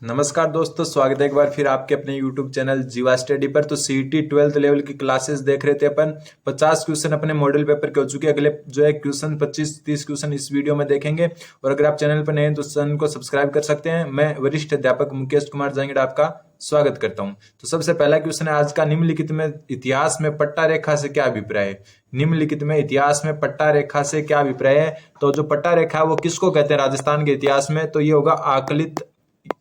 नमस्कार दोस्तों, स्वागत है एक बार फिर आपके अपने YouTube चैनल जीवा स्टडी पर। तो सीईटी 12th लेवल की क्लासेस देख रहे थे अपन। 50 क्वेश्चन अपने मॉडल पेपर के हो चुके हैं। अगले जो है क्वेश्चन 25-30 क्वेश्चन इस वीडियो में देखेंगे। और अगर आप चैनल पर नए हैं तो चैनल को सब्सक्राइब कर सकते हैं। मैं वरिष्ठ अध्यापक मुकेश कुमार जांगड़ आपका स्वागत करता हूं। तो सबसे पहला क्वेश्चन है आज का, निम्नलिखित में इतिहास में पट्टा रेखा से क्या अभिप्राय है। निम्नलिखित में इतिहास में पट्टा रेखा से क्या अभिप्राय है। तो जो पट्टा रेखा है वो किसको कहते हैं राजस्थान के इतिहास में, तो ये होगा आकलित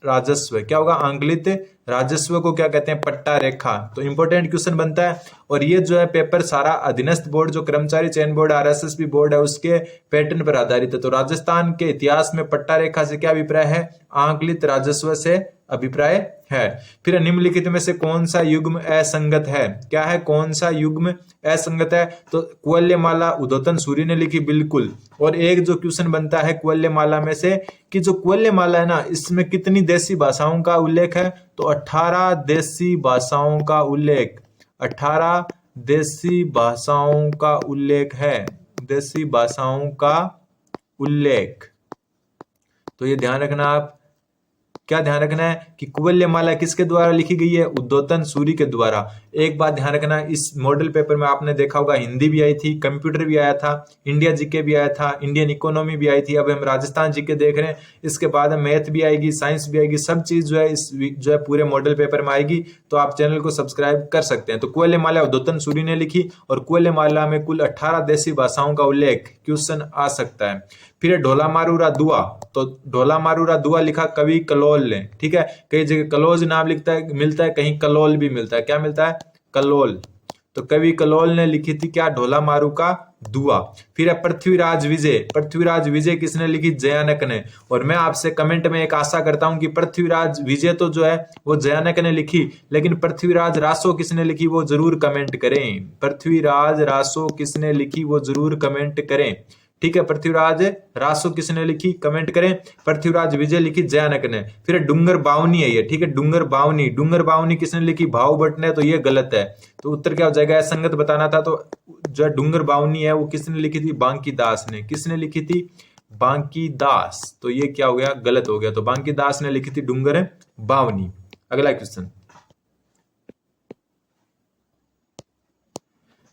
राजस्व। क्या होगा, आंकलित राजस्व को क्या कहते हैं, पट्टा रेखा। तो इंपॉर्टेंट क्वेश्चन बनता है। और ये जो है पेपर सारा अधीनस्थ बोर्ड जो कर्मचारी चयन बोर्ड आरएसएसबी बोर्ड है उसके पैटर्न पर आधारित है। तो राजस्थान के इतिहास में पट्टा रेखा से क्या अभिप्राय है, आंकलित राजस्व से अभिप्राय है। फिर निम्नलिखित में से कौन सा युग्म असंगत है। क्या है, कौन सा युग्म असंगत है। तो कुवल्यमाला उद्योतन सूरी ने लिखी, बिल्कुल। और एक जो क्वेश्चन बनता है कुवल्यमाला में से कि जो कुवल्यमाला है ना, इसमें कितनी देशी भाषाओं का उल्लेख है। तो 18 देशी भाषाओं का उल्लेख, 18 देशी भाषाओं का उल्लेख है, देशी भाषाओं का उल्लेख। तो ये ध्यान रखना आप, क्या ध्यान रखना है कि कुवल्यमाला किसके द्वारा लिखी गई है, उद्योतन सूरी के द्वारा। एक बात ध्यान रखना, इस मॉडल पेपर में आपने देखा होगा हिंदी भी आई थी, कंप्यूटर भी आया था, इंडिया जीके भी आया था, इंडियन इकोनॉमी भी आई थी। अब हम राजस्थान जीके देख रहे हैं, इसके बाद मैथ भी आएगी, साइंस भी आएगी, सब चीज जो है इस जो है पूरे मॉडल पेपर में आएगी। तो आप चैनल को सब्सक्राइब कर सकते हैं। तो कुवल्यमाला उद्योतन सूरी ने लिखी और कुवल्यमाला में कुल 18 देशी भाषाओं का उल्लेख क्वेश्चन आ सकता है। फिर ढोला मारूरा दुआ, तो ढोला मारूरा दुआ लिखा कवि कलोल ने, ठीक है। कई जगह कलोज नाम लिखता है, मिलता है, कहीं कलोल भी मिलता है। क्या मिलता है, कलोल। तो कवि कलोल ने लिखी थी क्या, ढोला मारू का दुआ। फिर है पृथ्वीराज विजय, पृथ्वीराज विजय किसने लिखी, जयानक ने। और मैं आपसे कमेंट में एक आशा करता हूं कि पृथ्वीराज विजय तो जो है वो जयानक ने लिखी, लेकिन पृथ्वीराज रासो किसने लिखी वो जरूर कमेंट करें। पृथ्वीराज रासो किसने लिखी वो जरूर कमेंट करें, ठीक है। पृथ्वीराज रासो किसने लिखी, कमेंट करें। पृथ्वीराज विजय लिखी जयानक ने। फिर डूंगर बावनी है ये, ठीक है, डूंगर बावनी। डूंगर बावनी किसने लिखी, भाव भट्ट ने। तो ये गलत है, तो उत्तर क्या हो जाएगा, असंगत बताना था। तो जो डूंगर बावनी है वो किसने लिखी थी, बांकी दास ने। किसने लिखी थी, बांकी दास। तो ये क्या हो गया, गलत हो गया। तो बांकी दास ने लिखी थी डूंगर बावनी। अगला क्वेश्चन,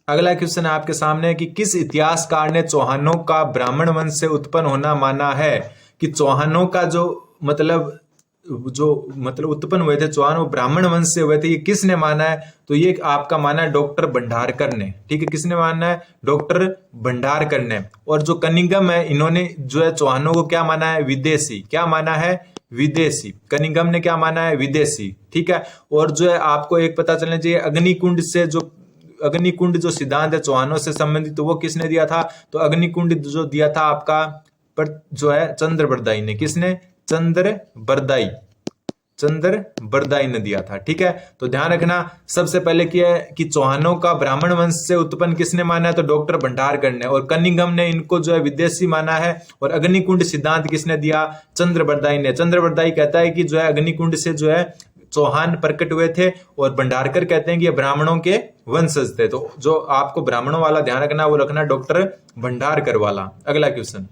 अगला क्वेश्चन है आपके सामने कि किस इतिहासकार ने चौहानों का ब्राह्मण वंश से उत्पन्न होना माना है। कि चौहानों का जो मतलब उत्पन्न हुए थे चौहान, वो ब्राह्मण वंश से हुए थे, ये किसने माना है। तो ये आपका माना है डॉक्टर भंडारकर ने, ठीक है। किसने माना है, डॉक्टर भंडारकर ने। और जो कनिंगम है, इन्होंने जो है चौहानों को क्या माना है, विदेशी। क्या माना है, विदेशी। कनिंगम ने क्या माना है, विदेशी, ठीक है। और जो है आपको एक पता चलना चाहिए, अग्निकुंड से जो अग्निकुंड जो सिद्धांत है चौहानों से संबंधित, तो वो किसने दिया था। तो अग्निकुंड जो दिया था आपका पर जो है चंद्र बरदाई ने। किसने, चंद्र बरदाई, चंद्र बरदाई ने दिया था, ठीक है। तो ध्यान रखना, सबसे पहले क्या है कि चौहानों का ब्राह्मण वंश से उत्पन्न किसने माना है, तो डॉक्टर भंडारकर ने। और कनिंगम ने इनको जो है विदेशी माना है। और अग्निकुंड सिद्धांत किसने दिया, चंद्र बरदाई ने। चंद्र बरदाई कहता है कि जो है अग्निकुंड से जो है चौहान प्रकट हुए थे, और भंडारकर कहते हैं कि ये ब्राह्मणों के वंशज थे। तो जो आपको ब्राह्मणों वाला ध्यान रखना वो रखना डॉक्टर भंडारकर वाला। अगला क्वेश्चन,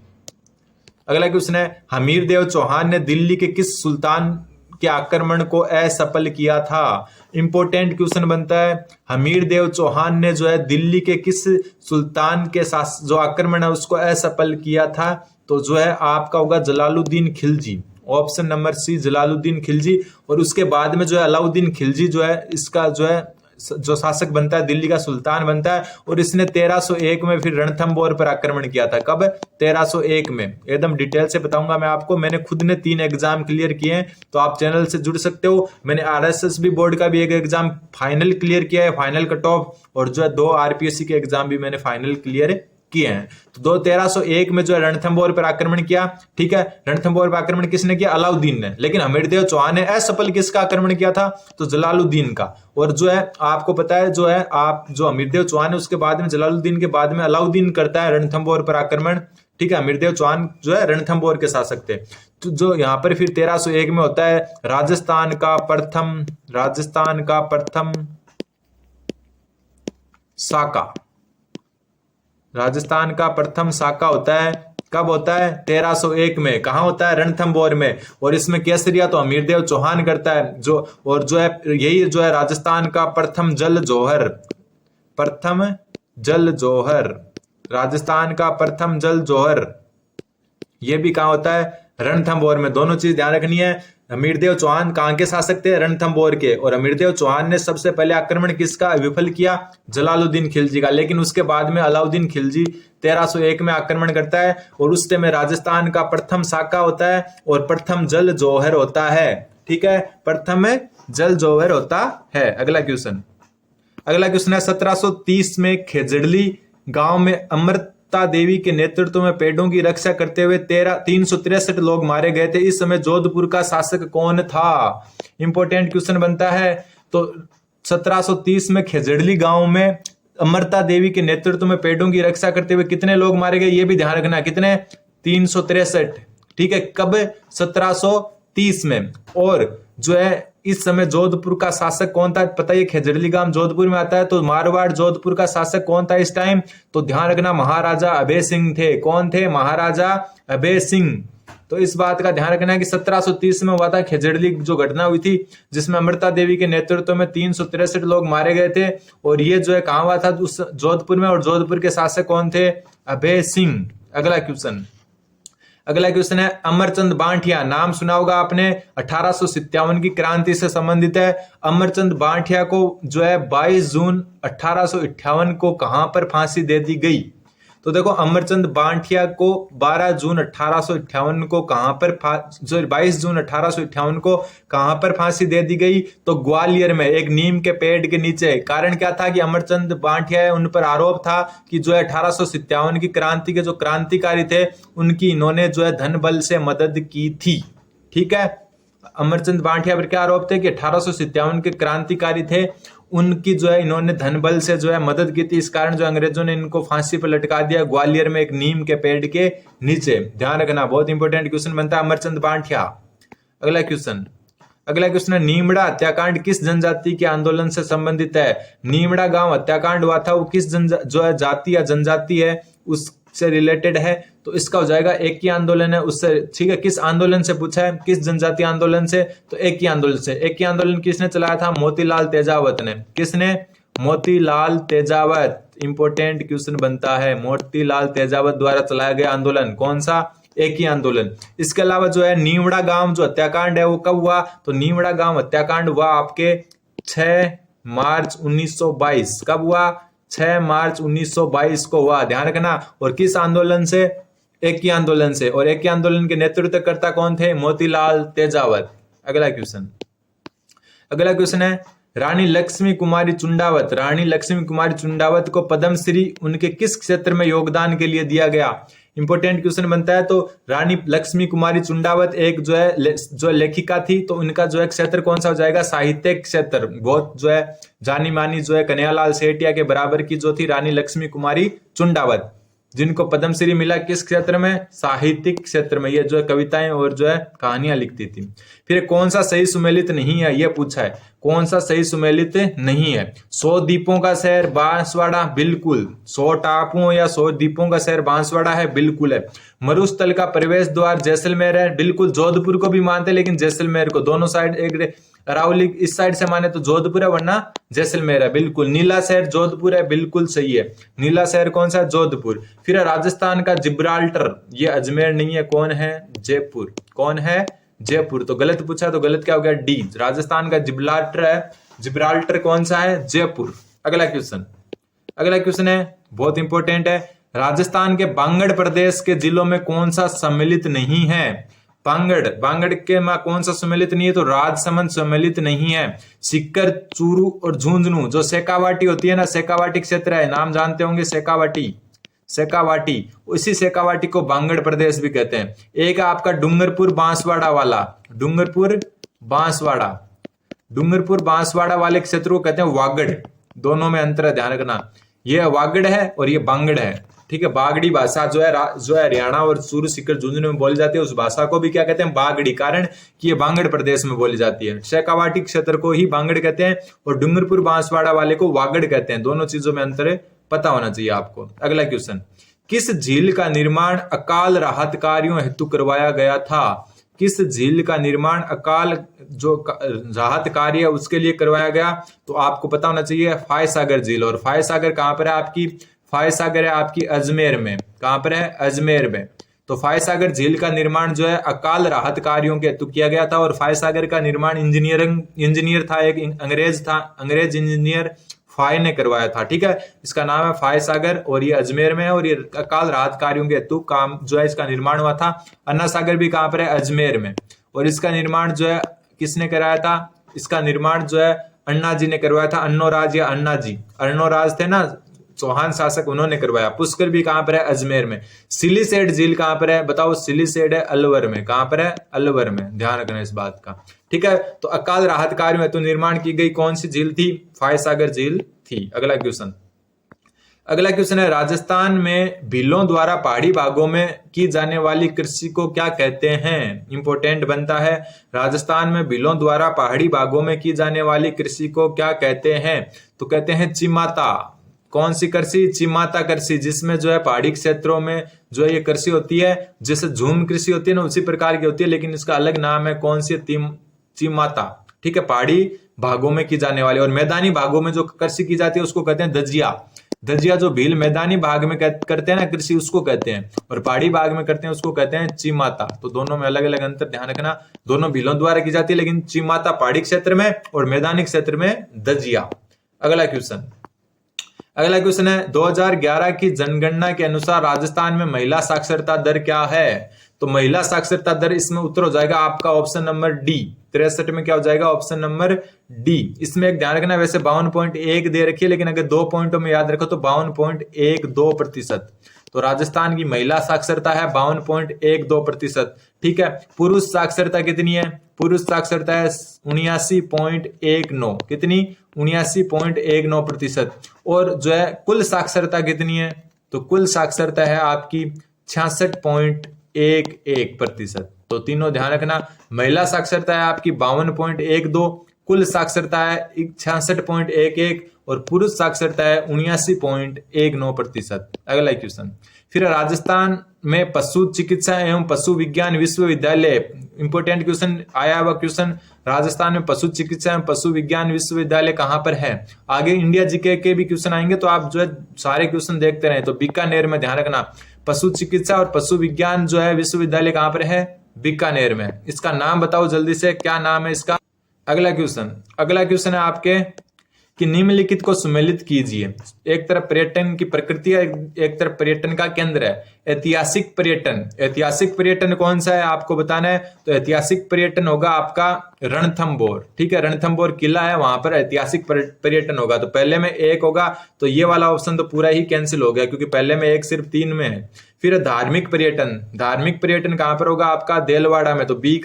अगला क्वेश्चन है, हमीर देव चौहान ने दिल्ली के किस सुल्तान के आक्रमण को असफल किया था। इंपोर्टेंट क्वेश्चन बनता है, हमीर देव चौहान ने जो है दिल्ली के किस सुल्तान के साथ जो आक्रमण है उसको असफल किया था। तो जो है आपका होगा Jalaluddin Khilji. Option number C, Jalaluddin Khilji. और उसके बाद में जो है अलाउद्दीन खिलजी जो है इसका जो है जो शासक बनता है, दिल्ली का सुल्तान बनता है। और इसने 1301 में फिर रणथंबोर पर आक्रमण किया था। कब, 1301 में। एकदम डिटेल से बताऊंगा मैं आपको, मैंने खुद ने 3 एग्जाम क्लियर किए हैं, तो आप चैनल से जुड़ सकते हो। मैंने आरएसएसबी बोर्ड का भी एक एग्जाम फाइनल क्लियर किया है, फाइनल कट ऑफ। और जो है 2 आरपीएससी के एग्जाम भी मैंने फाइनल क्लियर किए हैं। तो 1301 में जो है रणथंबोर पर आक्रमण किया, ठीक है। रणथंबोर पर आक्रमण किसने किया, अलाउद्दीन ने। लेकिन हमीरदेव चौहान ने असफल किसका आक्रमण किया था, तो जलालुद्दीन का। और जो है आपको पता है जो है आप जो हमीरदेव चौहान है उसके बाद में जलालुद्दीन के बाद में अलाउद्दीन करता है रणथंबोर पर आक्रमण, ठीक है। हमीरदेव चौहान जो है रणथंबोर के शासक थे। तो जो यहाँ पर फिर 1301 में होता है राजस्थान का प्रथम साका। राजस्थान का प्रथम साका होता है कब होता है? 1301 में। कहाँ होता है? रणथंभौर में। और इसमें केसरिया तो अमीरदेव चौहान करता है जो, और जो है यही जो है राजस्थान का प्रथम जल जौहर, प्रथम जल जौहर, राजस्थान का प्रथम जल जौहर, ये भी कहाँ होता है? रणथंभौर में। दोनों चीज ध्यान रखनी है। अमीरदेव चौहान कहाँ के शासक थे? रणथंभौर के। और अमीरदेव चौहान ने सबसे पहले आक्रमण किसका विफल किया? जलालुद्दीन खिलजी का। लेकिन उसके बाद में अलाउद्दीन खिलजी 1301 में आक्रमण करता है और उस समय राजस्थान का प्रथम साका होता है और प्रथम जल जौहर होता है। ठीक है, प्रथम जल जौहर होता है। अगला क्वेश्चन है 1730 में खेजड़ली गांव में अमृता देवी के नेतृत्व में पेड़ों की रक्षा करते हुए 363 लोग मारे गए थे। इस समय जोधपुर का शासक कौन था? इंपॉर्टेंट क्वेश्चन बनता है। तो 1730 में खेजड़ली गांव में अमृता देवी के नेतृत्व में पेड़ों की रक्षा करते हुए कितने लोग मारे गए? ये भी ध्यान रखना, कितने? 363। ठीक है, कब? 1730 में। और जो है इस समय जोधपुर का शासक कौन था? पता है खेजड़ली गांव जोधपुर में आता है, तो मारवाड़ जोधपुर का शासक कौन था इस टाइम? तो ध्यान रखना, महाराजा अभय सिंह थे। कौन थे? महाराजा अभय सिंह। तो इस बात का ध्यान रखना है कि 1730 में हुआ था खेजड़ली जो घटना हुई थी, जिसमें अमृता देवी के नेतृत्व में 363 लोग मारे गए थे। और ये जो है कहां हुआ था? उस जोधपुर में। और जोधपुर के शासक कौन थे? अभय सिंह। अगला क्वेश्चन है अमरचंद बांठिया। नाम सुना होगा आपने, 1857 की क्रांति से संबंधित है। अमरचंद बांठिया को जो है 22 जून 1858 को कहां पर फांसी दे दी गई? तो देखो, अमरचंद बांठिया को 12 जून 1858 को कहां पर 22 जून 1858 को कहां पर फांसी दे दी गई? तो ग्वालियर में, एक नीम के पेड़ के नीचे। कारण क्या था कि अमरचंद बांठिया है, उन पर आरोप था कि जो है 1857 की क्रांति के जो क्रांतिकारी थे उनकी इन्होंने जो है धन बल से मदद की थी। ठीक है, अमरचंद बांठिया पर क्या आरोप थे कि 1857 के क्रांतिकारी थे, उनकी जो है इन्होंने धन बल से जो है मदद की थी। इस कारण जो अंग्रेजों ने इनको फांसी पर लटका दिया ग्वालियर में एक नीम के पेड़ के नीचे। ध्यान रखना, बहुत इंपॉर्टेंट क्वेश्चन बनता है अमरचंद बांठिया। अगला क्वेश्चन है नीमड़ा हत्याकांड किस जनजाति के आंदोलन से संबंधित है? नीमड़ा गांव हत्याकांड हुआ था, वो किस जो है जाति या जनजाति है उससे रिलेटेड है? तो इसका हो जाएगा एक ही आंदोलन है उससे। ठीक है, किस आंदोलन से पूछा है? किस जनजाति आंदोलन से? तो एक ही आंदोलन से। एक ही आंदोलन किसने चलाया था? मोतीलाल तेजावत ने। किसने? मोतीलाल तेजावत। इंपॉर्टेंट क्वेश्चन बनता है, मोतीलाल तेजावत द्वारा चलाया गया आंदोलन। कौन सा? एक ही आंदोलन। इसके अलावा जो है नीमड़ा गांव जो हत्याकांड है वो कब हुआ? तो नीमड़ा गांव हत्याकांड हुआ आपके 6 मार्च 1922। कब हुआ? 6 मार्च 1922 को हुआ। ध्यान रखना। और किस आंदोलन से? एक ही आंदोलन से। और एक ही आंदोलन के नेतृत्वकर्ता कौन थे? मोतीलाल तेजावत। अगला क्वेश्चन है रानी लक्ष्मी कुमारी चुंडावत। रानी लक्ष्मी कुमारी चुंडावत को पद्मश्री उनके किस क्षेत्र में योगदान के लिए दिया गया? इंपॉर्टेंट क्वेश्चन बनता है। तो रानी लक्ष्मी कुमारी चुंडावत एक जो है लेखिका थी, तो उनका जो है क्षेत्र कौन सा हो जाएगा? साहित्यिक क्षेत्र। बहुत जो है जानी मानी जो है कन्हैयालाल सेठिया के बराबर की जो थी रानी लक्ष्मी कुमारी चुंडावत, जिनको पद्मश्री मिला किस क्षेत्र में? साहित्यिक क्षेत्र में। ये जो है कविताएं और जो है कहानियां लिखती थी। फिर कौन सा सही सुमेलित नहीं है, ये पूछा है। कौन सा सही सुमेलित नहीं है? 100 द्वीपों का शहर बांसवाड़ा, बिल्कुल। 100 टापुओं या 100 द्वीपों का शहर बांसवाड़ा है, बिल्कुल है। मरुस्थल का प्रवेश द्वार जैसलमेर है, बिल्कुल। जोधपुर को भी मानते लेकिन जैसलमेर को, दोनों साइड एक अरावली इस साइड से माने तो जोधपुर है वरना जैसलमेर है, बिल्कुल। नीला शहर जोधपुर है, बिल्कुल सही है। नीला शहर कौन सा? जोधपुर। फिर राजस्थान का जिब्राल्टर, ये अजमेर नहीं है, कौन है? जयपुर। कौन है? जयपुर। तो गलत पूछा, तो गलत क्या हो गया? डी। राजस्थान का जिब्राल्टर है, जिब्राल्टर कौन सा है? जयपुर। अगला क्वेश्चन है बहुत इंपॉर्टेंट है। राजस्थान के बांगड़ प्रदेश के जिलों में कौन सा सम्मिलित नहीं है? बांगड़ के में कौन सा सम्मिलित नहीं है? तो राजसमंद सम्मिलित नहीं है। सीकर, चूरू और झुंझुनू, जो शेखावाटी होती है ना, शेखावाटी क्षेत्र है, नाम जानते होंगे शेखावाटी। उसी शेखावाटी को बांगड़ प्रदेश भी कहते हैं। एक आपका डूंगरपुर बांसवाड़ा वाला, डूंगरपुर बांसवाड़ा वाले क्षेत्र को कहते हैं वागड़। दोनों में अंतर है, ध्यान रखना। ये वागड़ है और ये बांगड़ है। ठीक है, बागड़ी भाषा जो है हरियाणा और चूरू, सीकर, झुंझुनू में बोली जाती है, उस भाषा को भी क्या कहते हैं? बागड़ी। कारण कि ये बांगड़ प्रदेश में बोली जाती है। शेखावाटी क्षेत्र को ही बांगड़ कहते हैं और डूंगरपुर बांसवाड़ा वाले को वागड़ कहते हैं। दोनों चीजों में अंतर है, पता होना चाहिए आपको। अगला क्वेश्चन किस झील का निर्माण अकाल राहत कार्यों हेतु करवाया गया था? किस झील का निर्माण अकाल जो राहत कार्य है उसके लिए करवाया गया? तो आपको पता होना चाहिए फाय सागर झील। और फाय सागर कहां पर है आपकी? फाय सागर है आपकी अजमेर में। कहां पर है? अजमेर में। तो फाय सागर झील का निर्माण जो है अकाल राहत कार्यों के हेतु किया गया था। और फाय सागर का निर्माण इंजीनियर था, एक अंग्रेज इंजीनियर फाय ने करवाया था। ठीक है, इसका नाम है फाय सागर और ये अजमेर में है और ये अकाल राहत कार्यों के हेतु काम जो है इसका निर्माण हुआ था। अन्ना सागर भी कहां पर है? अजमेर में। और इसका निर्माण जो है किसने कराया था? इसका निर्माण जो है अन्ना जी ने करवाया था। अन्नोराज या अन्ना जी, अन्नोराज थे ना चौहान शासक, उन्होंने करवाया। पुष्कर भी कहां पर है? अजमेर में। सिलीसेड झील कहां पर है? बताओ। सिलीसेड है अलवर में। कहां पर है? अलवर में। ध्यान रखना इस बात का। ठीक है, तो अकाल राहत कार्य में तो निर्माण की गई कौन सी झील थी? फाय सागर झील थी। अगला क्वेश्चन है राजस्थान में भीलों द्वारा पहाड़ी भागों में की जाने वाली कृषि को क्या कहते हैं? इंपोर्टेंट बनता है। राजस्थान में भीलों द्वारा पहाड़ी भागों में की जाने वाली कृषि को क्या कहते हैं? तो कहते हैं चिमाता। कौन सी कृषि? चिमाता कृषि, जिसमें जो है पहाड़ी क्षेत्रों में जो है ये कृषि होती है, जैसे झूम कृषि होती है ना उसी प्रकार की होती है, लेकिन इसका अलग नाम है। कौन सी? चिमाता। ठीक है, पहाड़ी भागों में की जाने वाली। और मैदानी भागों में जो कृषि की जाती है उसको कहते हैं दजिया। दजिया जो भील मैदानी भाग में करते हैं ना कृषि, उसको कहते हैं, और पहाड़ी भाग में करते हैं उसको कहते हैं चिमाता। तो दोनों में अलग अलग अंतर ध्यान रखना। दोनों भीलों द्वारा की जाती है, लेकिन चिमाता पहाड़ी क्षेत्र में और मैदानी क्षेत्र में दजिया। अगला क्वेश्चन है 2011 की जनगणना के अनुसार राजस्थान में महिला साक्षरता दर क्या है? तो महिला साक्षरता दर इसमें उत्तर हो जाएगा आपका ऑप्शन नंबर डी। 63 में क्या हो जाएगा? Option number D. इसमें एक ध्यान रखना, वैसे 52.1 दे रखी है, लेकिन अगर 2 पॉइंटों में याद रखो तो 52.12%। तो राजस्थान की महिला साक्षरता है 52.12%। ठीक है, पुरुष साक्षरता कितनी है? पुरुष साक्षरता है 79.19। कितनी? 79.19%। और जो है कुल साक्षरता कितनी है? तो कुल साक्षरता है आपकी 66.11%। तो तीनों ध्यान रखना, महिला साक्षरता है आपकी 52.12, कुल साक्षरता है 66.11 और पुरुष साक्षरता है 79.19%। अगला क्वेश्चन, फिर राजस्थान में पशु चिकित्सा एवं पशु विज्ञान विश्वविद्यालय, इंपोर्टेंट क्वेश्चन आया हुआ क्वेश्चन, राजस्थान में पशु चिकित्सा एवं पशु विज्ञान विश्वविद्यालय कहां पर है? आगे इंडिया जीके के भी क्वेश्चन आएंगे, तो आप जो है सारे क्वेश्चन देखते रहे। तो बीकानेर में ध्यान रखना, पशु चिकित्सा और पशु विज्ञान जो है विश्वविद्यालय कहां पर है? बीकानेर में। इसका नाम बताओ जल्दी से, क्या नाम है इसका? अगला क्वेश्चन है आपके कि निम्नलिखित को सुमेलित कीजिए। एक तरफ पर्यटन की प्रकृति है, एक तरफ पर्यटन का केंद्र है। ऐतिहासिक पर्यटन कौन सा है आपको बताना है। तो ऐतिहासिक पर्यटन होगा आपका रणथंभौर। ठीक है, रणथंभौर किला है, वहां पर ऐतिहासिक पर्यटन होगा। तो पहले में एक होगा, तो ये वाला ऑप्शन तो पूरा ही कैंसिल हो गया, क्योंकि पहले में एक सिर्फ 3 में है। फिर धार्मिक पर्यटन कहां पर होगा आपका? देलवाड़ा में। तो बी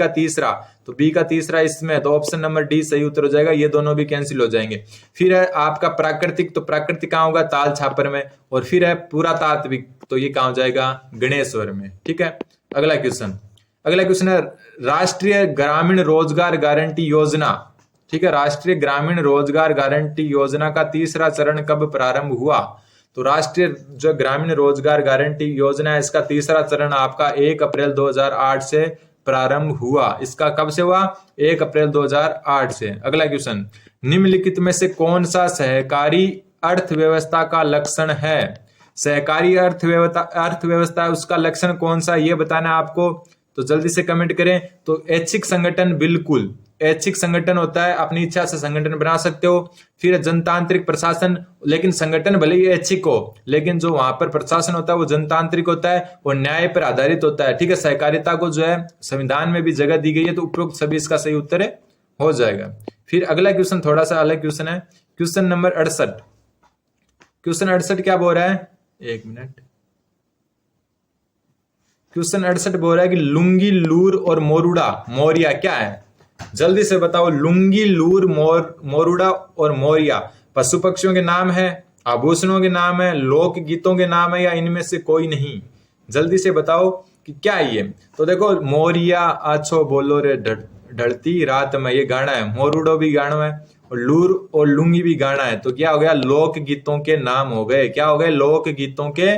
का तीसरा इसमें, तो ऑप्शन नंबर डी सही उत्तर हो जाएगा। ये दोनों भी कैंसिल हो जाएंगे। फिर है आपका प्राकृतिक, तो प्राकृतिक कहां होगा? ताल छापर में। और फिर है पुरातात्विक, तो ये कहां हो जाएगा? गणेश्वर में। ठीक है, अगला क्वेश्चन है राष्ट्रीय ग्रामीण रोजगार गारंटी योजना। ठीक है, राष्ट्रीय ग्रामीण रोजगार गारंटी योजना का तीसरा चरण कब प्रारंभ हुआ? तो राष्ट्रीय जो ग्रामीण रोजगार गारंटी योजना है, इसका तीसरा चरण आपका 1 अप्रैल 2008 से प्रारंभ हुआ। इसका कब से हुआ? 1 अप्रैल 2008 से। अगला क्वेश्चन, निम्नलिखित में से कौन सा सहकारी अर्थव्यवस्था का लक्षण है? सहकारी अर्थव्यवस्था उसका लक्षण कौन सा, ये बताना है आपको। तो जल्दी से कमेंट करें। तो ऐच्छिक संगठन, बिल्कुल ऐच्छिक संगठन होता है, अपनी इच्छा से संगठन बना सकते हो। फिर जनतांत्रिक प्रशासन, लेकिन संगठन भले ही ऐच्छिक हो, लेकिन जो वहां पर प्रशासन होता है वो जनतांत्रिक होता है और न्याय पर आधारित होता है। ठीक है, सहकारिता को जो है संविधान में भी जगह दी गई है, तो उपरोक्त सभी इसका सही उत्तर हो जाएगा। फिर अगला क्वेश्चन थोड़ा सा अलग क्वेश्चन है, क्वेश्चन नंबर 68। क्वेश्चन 68 क्या बोल रहा है? एक मिनट। क्वेश्चन 68 बोल रहा है कि लुंगी, लूर और मोरिया क्या है? जल्दी से बताओ। लुंगी, लूर, मोरुड़ा और मोरिया पशु पक्षियों के नाम है, आभूषणों के नाम है, लोक गीतों के नाम है, या इनमें से कोई नहीं? जल्दी से बताओ कि क्या ये। तो देखो, मोरिया आछो बोलो रे ढलती रात में, ये गाना है। मोरुड़ो भी गाना है और लूर और लुंगी भी गाना है। तो क्या हो गया? लोक गीतों के नाम हो गए। क्या हो गए? लोक गीतों के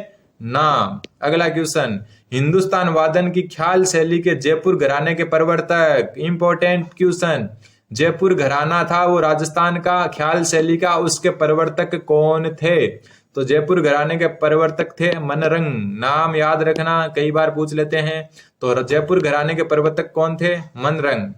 नाम। अगला क्वेश्चन, हिंदुस्तान वादन की ख्याल शैली के जयपुर घराने के प्रवर्तक। इंपॉर्टेंट क्वेश्चन, जयपुर घराना था वो राजस्थान का ख्याल शैली का, उसके प्रवर्तक कौन थे? तो जयपुर घराने के प्रवर्तक थे मनरंग। नाम याद रखना, कई बार पूछ लेते हैं। तो जयपुर घराने के प्रवर्तक कौन थे? मनरंग।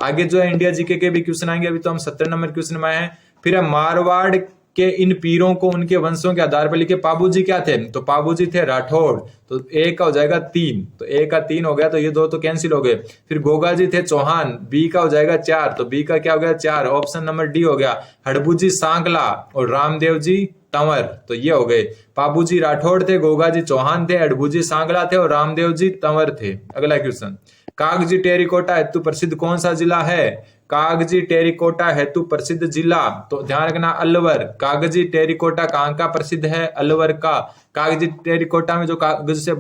आगे जो है इंडिया जीके के भी क्वेश्चन आएंगे, अभी तो हम 70 नंबर क्वेश्चन में आए हैं। फिर हम मारवाड़ के इन पीरों को उनके वंशों के आधार पर लिखे। पाबूजी क्या थे? तो पाबूजी थे राठौड़। तो ए का हो जाएगा 3, तो ए का 3 हो गया, तो ये 2 तो कैंसिल हो गए। फिर गोगा जी थे चौहान, बी का हो जाएगा 4, तो बी का क्या हो गया? 4। ऑप्शन नंबर डी हो गया। हड़बूजी सांकला और रामदेव जी तंवर, तो ये हो गए। पाबूजी राठौड़ थे, गोगा जी चौहान थे, हड़बूजी सांकला थे और रामदेव जी तंवर थे। अगला क्वेश्चन, कागजी टेरिकोटा हेतु प्रसिद्ध कौन सा जिला है? कागजी टेरिकोटा हेतु प्रसिद्ध जिला, तो ध्यान रखना अलवर। कागजी टेरिकोटा कहाँ का प्रसिद्ध है? अलवर का। कागजी टेरिकोटा में जो कागज से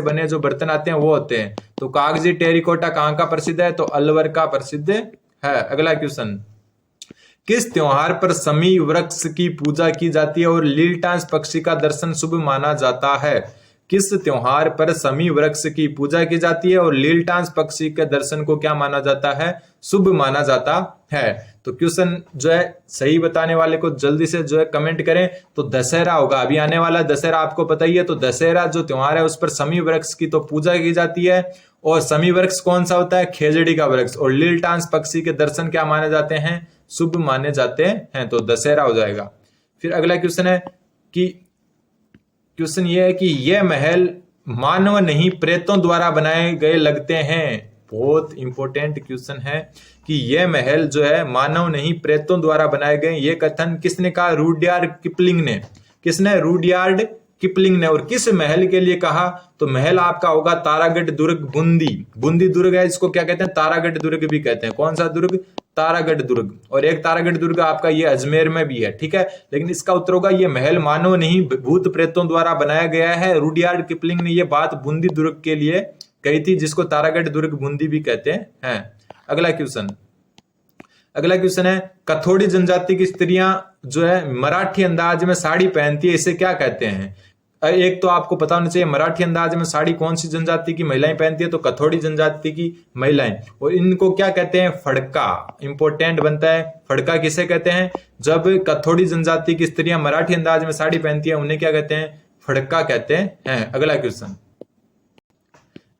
बने जो बर्तन आते हैं वो होते हैं। तो कागजी टेरिकोटा कहाँ का प्रसिद्ध है? तो अलवर का प्रसिद्ध है। अगला क्वेश्चन, किस त्योहार पर समी वृक्ष की पूजा की जाती है और लीलटांस पक्षी का दर्शन शुभ माना जाता है? किस त्योहार पर समी वृक्ष की पूजा की जाती है और लीलटांस पक्षी के दर्शन को क्या माना जाता है? शुभ माना जाता है। तो क्वेश्चन जो है सही बताने वाले को जल्दी से जो है कमेंट करें। तो दशहरा होगा, अभी आने वाला दशहरा आपको पता ही है। तो दशहरा जो त्योहार है उस पर समी वृक्ष की तो पूजा की जाती है। और समी वृक्ष कौन सा होता है? खेजड़ी का वृक्ष। और लीलटांस पक्षी के दर्शन क्या माने जाते हैं? शुभ माने जाते हैं। तो दशहरा हो जाएगा। फिर अगला क्वेश्चन है कि क्वेश्चन ये है कि यह महल मानव नहीं प्रेतों द्वारा बनाए गए लगते हैं। बहुत इंपॉर्टेंट क्वेश्चन है कि यह महल जो है मानव नहीं प्रेतों द्वारा बनाए गए। ये कथन किसने कहा? रुडयार्ड किपलिंग ने। किसने? रुडयार्ड किपलिंग ने। और किस महल के लिए कहा? तो महल आपका होगा तारागढ़ दुर्ग बूंदी। बूंदी दुर्ग है, इसको क्या कहते हैं? तारागढ़ दुर्ग भी कहते हैं। कौन सा दुर्ग? तारागढ़ दुर्ग। और एक तारागढ़ दुर्ग आपका ये अजमेर में भी है, ठीक है। लेकिन इसका उत्तर होगा ये महल मानव नहीं भूत प्रेतों द्वारा बनाया गया है। रुडयार्ड किपलिंग ने ये बात बूंदी दुर्ग के लिए कही थी, जिसको तारागढ़ दुर्ग बूंदी भी कहते हैं। अगला क्वेश्चन है कथोड़ी जनजाति की स्त्रियां जो है मराठी अंदाज में साड़ी पहनती है, इसे क्या कहते हैं? एक तो आपको पता होना चाहिए मराठी अंदाज में साड़ी कौन सी जनजाति की महिलाएं पहनती है? तो कथोड़ी जनजाति की महिलाएं। और इनको क्या कहते हैं? फड़का। इंपॉर्टेंट बनता है। फड़का किसे कहते हैं? जब कथोड़ी जनजाति की स्त्रियां मराठी अंदाज में साड़ी पहनती है उन्हें क्या कहते हैं? फड़का कहते हैं।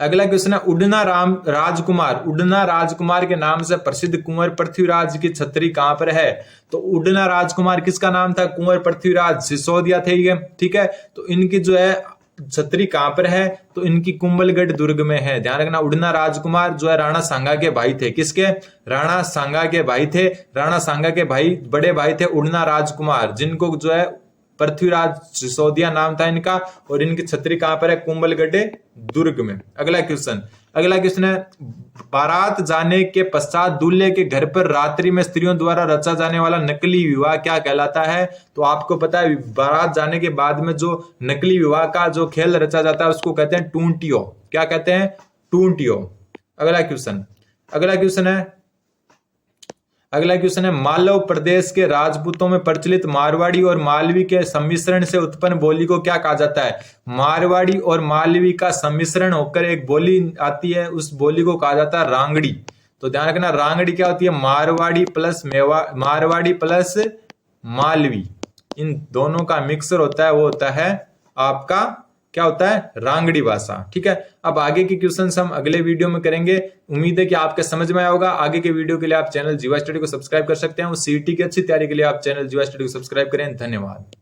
अगला क्वेश्चन है उडना राजकुमार। उडना राजकुमार के नाम से प्रसिद्ध कुंवर पृथ्वीराज की छतरी कहां पर है? तो उडना राजकुमार किसका नाम था? कुंवर पृथ्वीराज सिसोदिया थे ये, ठीक है। तो इनकी जो है छतरी कहां पर है? तो इनकी कुंभलगढ़ दुर्ग में है। ध्यान रखना, उडना राजकुमार जो है राणा सांगा के भाई थे। किसके? राणा सांगा के भाई थे। राणा सांगा के भाई बड़े भाई थे उडना राजकुमार, जिनको जो है पृथ्वीराज सिसोदिया नाम था इनका। और इनकी छतरी कहां पर है? कुंभलगढ़ दुर्ग में। अगला क्वेश्चन है बारात जाने के पश्चात दूल्हे के घर पर रात्रि में स्त्रियों द्वारा रचा जाने वाला नकली विवाह क्या कहलाता है? तो आपको पता है बारात जाने के बाद में जो नकली विवाह का जो खेल रचा जाता है उसको कहते हैं टूंटियो। क्या कहते हैं? टूंटियो। अगला क्वेश्चन है मालव प्रदेश के राजपूतों में प्रचलित मारवाड़ी और मालवी के सम्मिश्रण से उत्पन्न बोली को क्या कहा जाता है? मारवाड़ी और मालवी का सम्मिश्रण होकर एक बोली आती है, उस बोली को कहा जाता है रांगड़ी। तो ध्यान रखना, रांगड़ी क्या होती है? मारवाड़ी प्लस मालवी, इन दोनों का मिक्सर होता है, वो होता है आपका क्या होता है? रांगड़ी भाषा, ठीक है। अब आगे के क्वेश्चंस हम अगले वीडियो में करेंगे। उम्मीद है कि आपके समझ में आया होगा। आगे के वीडियो के लिए आप चैनल जीवा स्टडी को सब्सक्राइब कर सकते हैं। सीईटी की अच्छी तैयारी के लिए आप चैनल जीवा स्टडी को सब्सक्राइब करें। धन्यवाद।